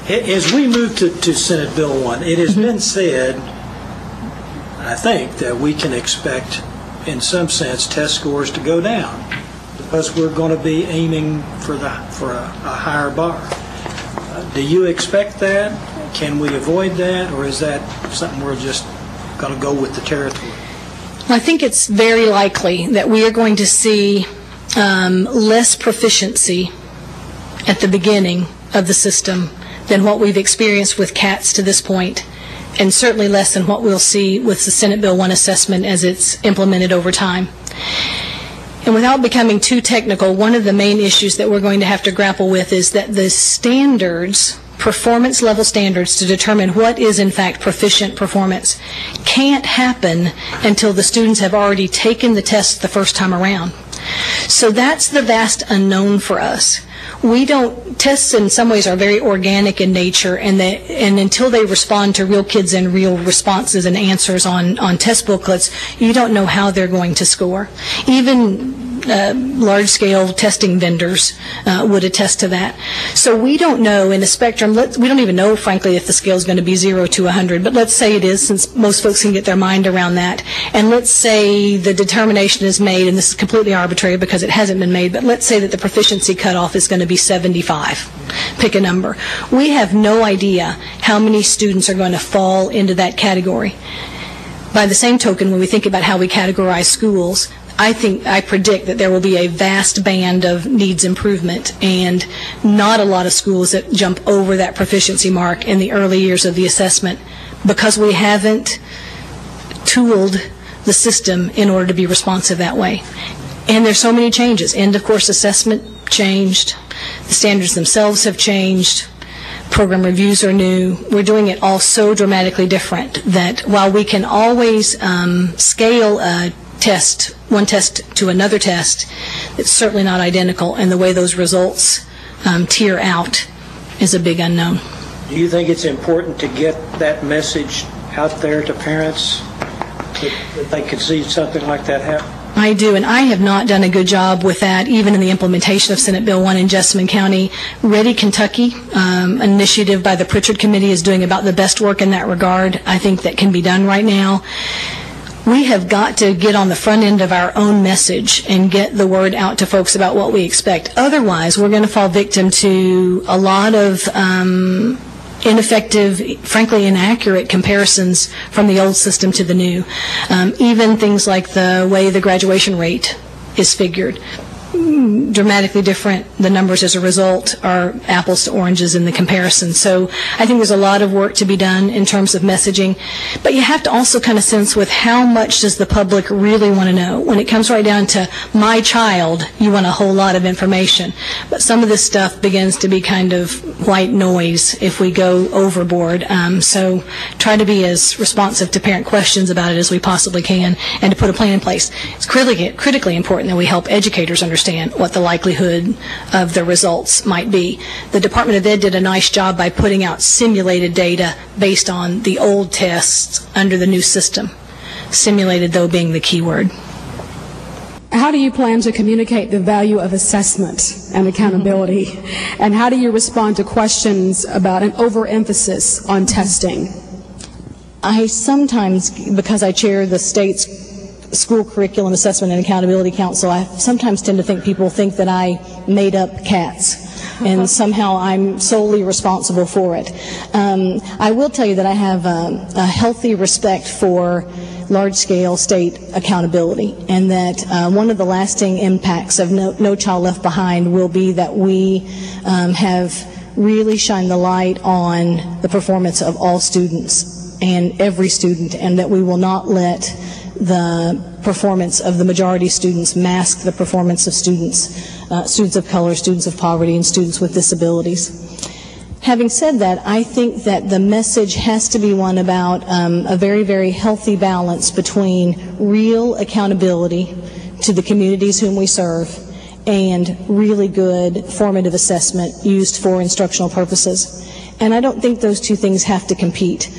As we move to Senate Bill 1, it has been said, I think, that we can expect, in some sense, test scores to go down because we're going to be aiming for a higher bar. Do you expect that? Can we avoid that? Or is that something we're just going to go with the territory? Well, I think it's very likely that we are going to see less proficiency at the beginning of the system than what we've experienced with CATS to this point, and certainly less than what we'll see with the Senate Bill 1 assessment as it's implemented over time. And without becoming too technical, one of the main issues that we're going to have to grapple with is that the standards, performance level standards to determine what is in fact proficient performance, can't happen until the students have already taken the test the first time around. So that's the vast unknown for us. Tests in some ways are very organic in nature, and until they respond to real kids and real responses and answers on test booklets, you don't know how they're going to score. Even large-scale testing vendors would attest to that. So we don't know in a spectrum, we don't even know, frankly, if the scale is going to be 0 to 100, but let's say it is, since most folks can get their mind around that. And let's say the determination is made, and this is completely arbitrary because it hasn't been made, but let's say that the proficiency cutoff is going to be 75. Pick a number. We have no idea how many students are going to fall into that category. By the same token, when we think about how we categorize schools, I predict that there will be a vast band of needs improvement and not a lot of schools that jump over that proficiency mark in the early years of the assessment because we haven't tooled the system in order to be responsive that way. And there's so many changes. End of course assessment changed. The standards themselves have changed. Program reviews are new. We're doing it all so dramatically different that while we can always scale one test to another test, it's certainly not identical, and the way those results tier out is a big unknown. Do you think it's important to get that message out there to parents that they could see something like that happen? I do, and I have not done a good job with that, even in the implementation of Senate Bill 1 in Jessamine County. Ready, Kentucky, an initiative by the Pritchard Committee, is doing about the best work in that regard. I think that can be done right now. We have got to get on the front end of our own message and get the word out to folks about what we expect. Otherwise, we're going to fall victim to a lot of ineffective, frankly inaccurate comparisons from the old system to the new. Even things like the way the graduation rate is figured. Dramatically different. The numbers as a result are apples to oranges in the comparison. So I think there's a lot of work to be done in terms of messaging. But you have to also kind of sense with how much does the public really want to know. When it comes right down to my child, you want a whole lot of information. But some of this stuff begins to be kind of white noise if we go overboard. So try to be as responsive to parent questions about it as we possibly can and to put a plan in place. It's critically important that we help educators understand what the likelihood of the results might be. The Department of Ed did a nice job by putting out simulated data based on the old tests under the new system. Simulated, though, being the key word. How do you plan to communicate the value of assessment and accountability? And how do you respond to questions about an overemphasis on testing? I sometimes, because I chair the state's School Curriculum Assessment and Accountability Council, I sometimes tend to think people think that I made up CATS and somehow I'm solely responsible for it. I will tell you that I have a healthy respect for large-scale state accountability, and that one of the lasting impacts of No Child Left Behind will be that we have really shined the light on the performance of all students and every student, and that we will not let the performance of the majority students mask the performance of students of color, students of poverty, and students with disabilities. Having said that, I think that the message has to be one about a very, very healthy balance between real accountability to the communities whom we serve and really good formative assessment used for instructional purposes. And I don't think those two things have to compete.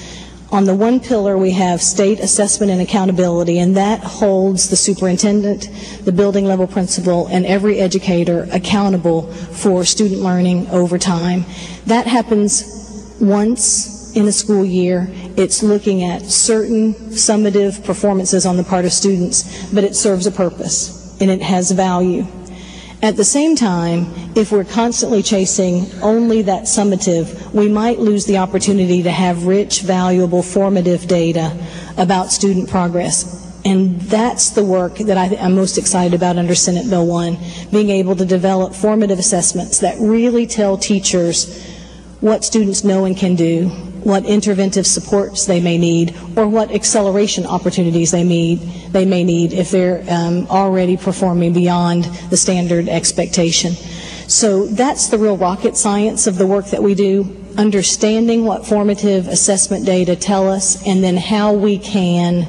On the one pillar, we have state assessment and accountability, and that holds the superintendent, the building level principal, and every educator accountable for student learning over time. That happens once in a school year. It's looking at certain summative performances on the part of students, but it serves a purpose and it has value. At the same time, if we're constantly chasing only that summative, we might lose the opportunity to have rich, valuable, formative data about student progress. And that's the work that I'm most excited about under Senate Bill 1, being able to develop formative assessments that really tell teachers what students know and can do, what interventive supports they may need, or what acceleration opportunities they may need if they're already performing beyond the standard expectation. So that's the real rocket science of the work that we do, understanding what formative assessment data tell us, and then how we can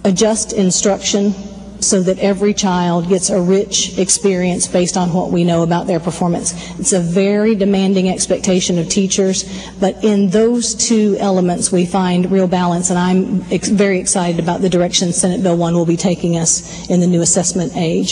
adjust instruction so that every child gets a rich experience based on what we know about their performance. It's a very demanding expectation of teachers, but in those two elements we find real balance, and I'm very excited about the direction Senate Bill 1 will be taking us in the new assessment age.